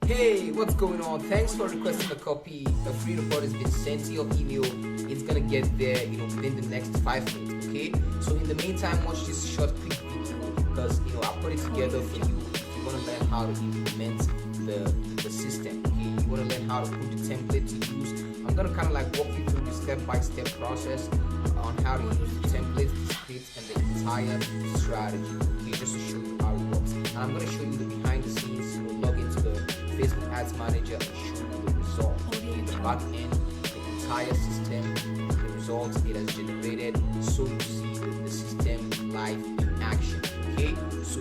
Hey, what's going on? Thanks for requesting a copy. A free report has been sent to your email. It's gonna get there, within the next 5 minutes. Okay. So in the meantime, watch this short, quick video because I put it together for you. If you want to learn how to implement the system. Okay. You want to learn how to put the template to use. I'm gonna kind of like walk you through the step-by-step process on how to use the template, the script, and the entire strategy. Okay, just to show you how it works. And I'm gonna show you the behind the scenes. Log into the Facebook Ads Manager and show you the result. In the back end, the entire system, the results it has generated, so you see the system live in action. Okay, so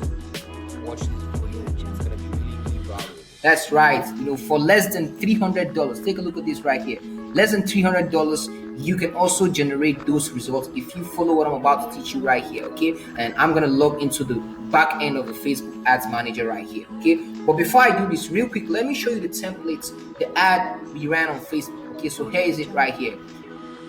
watch this video. It's gonna be really, really valuable. That's right. For less than $300, take a look at this right here. Less than $300, you can also generate those results if you follow what I'm about to teach you right here. Okay, and I'm gonna log into the back end of the Facebook Ads Manager right here. Okay, but before I do this, real quick, let me show you the templates, the ad we ran on Facebook. Okay, so here is it right here.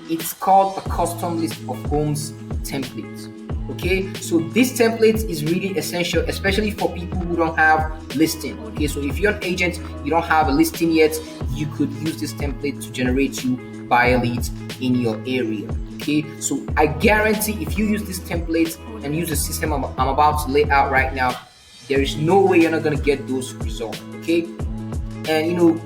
It's called a custom list of homes template. Okay, so this template is really essential, especially for people who don't have listing. Okay, so if you're an agent, you don't have a listing yet, you could use this template to generate you buyer leads in your area. Okay, so I guarantee if you use this template and use the system I'm about to lay out right now, there is no way you're not going to get those results. Okay, and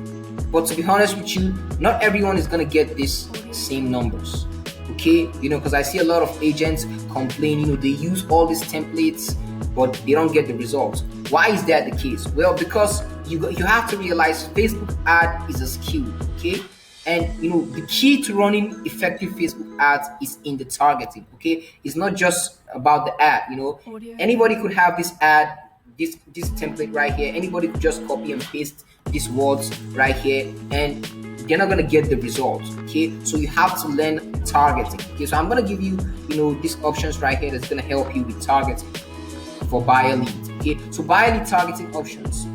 but to be honest with you, not everyone is going to get these same numbers. Okay, because I see a lot of agents complain, they use all these templates but they don't get the results. Why is that the case? Well, because you have to realize Facebook ad is a skill. Okay, and the key to running effective Facebook ads is in the targeting. Okay, it's not just about the ad. Anybody could have this ad, this template right here. Anybody could just copy and paste these words right here, and they're not gonna get the results. Okay, so you have to learn targeting. Okay, so I'm gonna give you these options right here that's gonna help you with targeting for buyer leads. Okay, so buyer lead targeting options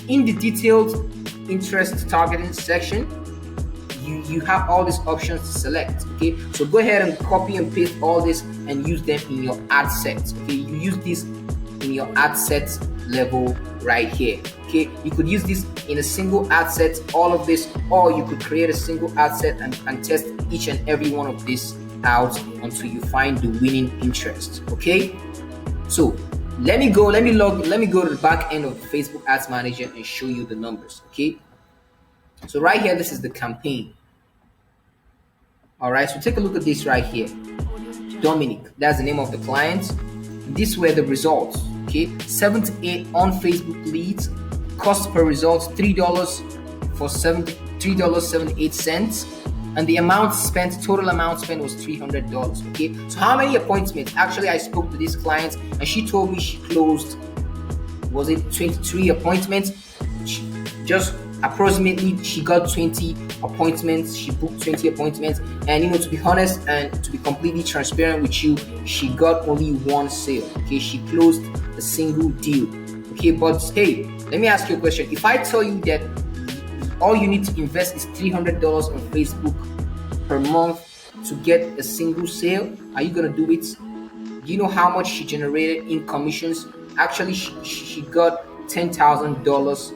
in the detailed interest targeting section. You have all these options to select. Okay, so go ahead and copy and paste all this and use them in your ad sets. Okay, you use this in your ad set level right here. Okay, you could use this in a single ad set, all of this, or you could create a single ad set and test each and every one of these out until you find the winning interest. Okay, so let me go to the back end of the Facebook Ads Manager and show you the numbers. Okay, so right here, this is the campaign. All right, so take a look at this right here. Dominic, that's the name of the client. These were the results. Okay, 78 on Facebook leads, cost per result $3 for $3.78, and the total amount spent was $300. Okay, so how many appointments? Actually, I spoke to this client and she told me she closed, was it 23 appointments? Just approximately, she got 20 appointments. She booked 20 appointments, and to be honest and to be completely transparent with you, she got only one sale. Okay, she closed a single deal. Okay, but hey, let me ask you a question. If I tell you that all you need to invest is $300 on Facebook per month to get a single sale, are you gonna do it? Do you know how much she generated in commissions? Actually, she got $10,000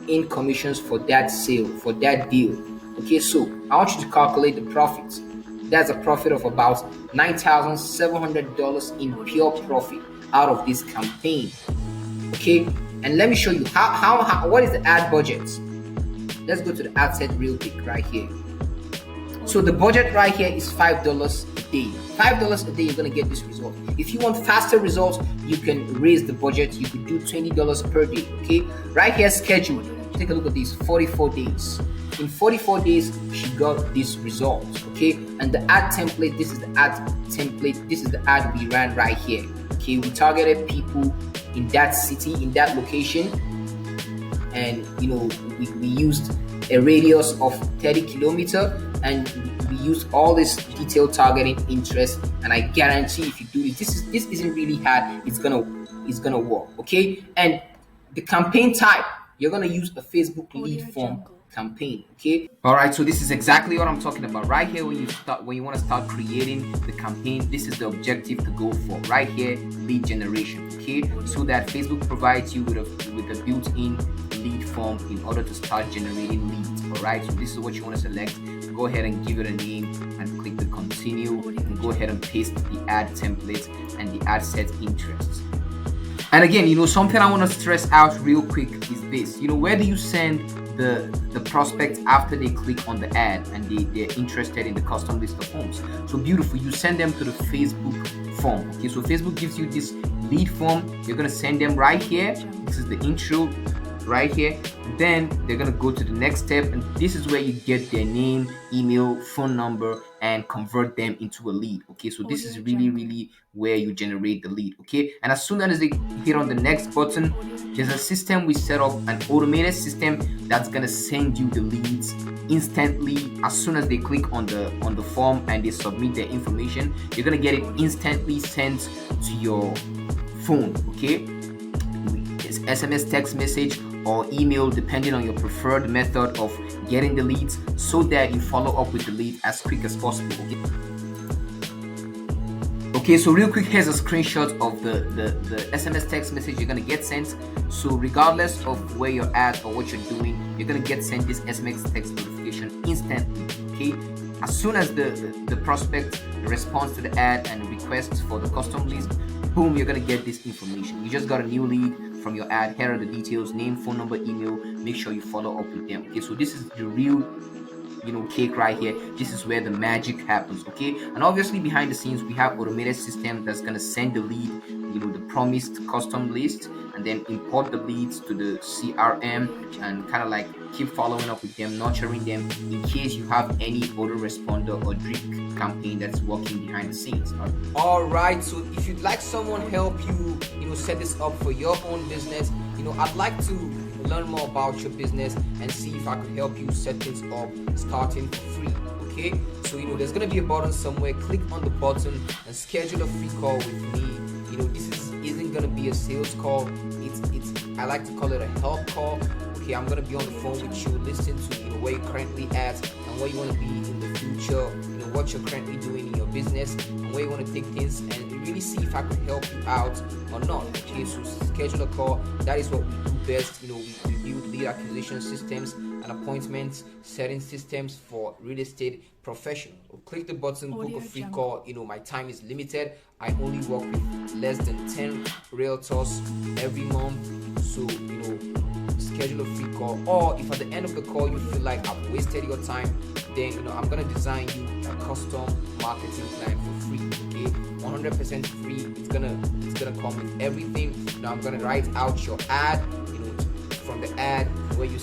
in commissions for that sale, for that deal. Okay, so I want you to calculate the profit. That's a profit of about $9,700 in pure profit out of this campaign. Okay, and let me show you how what is the ad budget. Let's go to the ad set real quick right here. So the budget right here is $5 a day. $5 a day, you're gonna get this result. If you want faster results, you can raise the budget. You could do $20 per day. Okay, right here, schedule. Take a look at these 44 days. In 44 days, she got this result. Okay, and the ad template, this is the ad template. This is the ad we ran right here. Okay, we targeted people in that city, in that location, and we used a radius of 30 kilometers, and we used all this detailed targeting interest. And I guarantee if you do this isn't really hard. It's gonna work. Okay, and the campaign type. you're gonna use a Facebook lead form campaign. Okay, all right, so this is exactly what I'm talking about right here. When you want to start creating the campaign, this is the objective to go for right here: lead generation. Okay, so that Facebook provides you with a built-in lead form in order to start generating leads. All right, so this is what you want to select. Go ahead and give it a name and click the continue, and go ahead and paste the ad template and the ad set interests. And again, something I want to stress out real quick is this. Where do you send the prospects after they click on the ad and they're interested in the custom list of homes? So beautiful, you send them to the Facebook form. Okay, so Facebook gives you this lead form. You're gonna send them right here. This is the intro right here. Then they're gonna go to the next step, and this is where you get their name, email, phone number, and convert them into a lead. Okay, so this is really where you generate the lead. Okay, and as soon as they hit on the next button, there's a system we set up, an automated system that's gonna send you the leads instantly. As soon as they click on the form and they submit their information, you're gonna get it instantly sent to your phone. Okay, it's SMS, text message, or email, depending on your preferred method of getting the leads, so that you follow up with the lead as quick as possible. Okay, so real quick, here's a screenshot of the SMS text message you're gonna get sent. So regardless of where you're at or what you're doing, you're gonna get sent this SMS text notification instantly. Okay, as soon as the prospect responds to the ad and requests for the custom list, boom, you're gonna get this information. You just got a new lead from your ad. Here are the details: name, phone number, email. Make sure you follow up with them. Okay, so this is the real cake right here. This is where the magic happens. Okay, and obviously behind the scenes we have automated system that's gonna send the lead, the promised custom list, and then import the leads to the CRM and kind of like keep following up with them, nurturing them in case you have any autoresponder or drip campaign that's working behind the scenes. All right, so if you'd like someone help you set this up for your own business, I'd like to learn more about your business and see if I could help you set things up starting for free. Okay, so there's gonna be a button somewhere. Click on the button and schedule a free call with me. This isn't gonna be a sales call. It's I like to call it a help call. Okay, I'm gonna be on the phone with you, listen to where you're currently at and where you want to be in the future. What you're currently doing in your business and where you want to take things, and really see if I can help you out or not. Okay, so schedule a call. That is what we do best. We build lead acquisition systems and appointments setting systems for real estate professionals. So click the button, book a free call. My time is limited. I only work with less than 10 realtors every month. So schedule a free call, or if at the end of the call you feel like I've wasted your time, then I'm gonna design you a custom marketing plan for free. Okay, 100% free. It's gonna come with everything. I'm gonna write out your ad, from the ad where you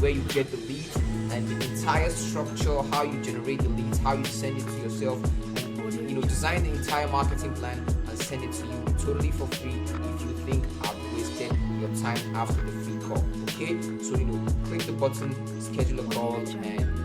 where you get the leads, and the entire structure, how you generate the leads, how you send it to yourself, and design the entire marketing plan and send it to you totally for free if you think I've wasted your time after the free call. Okay, so click the button, schedule a call, and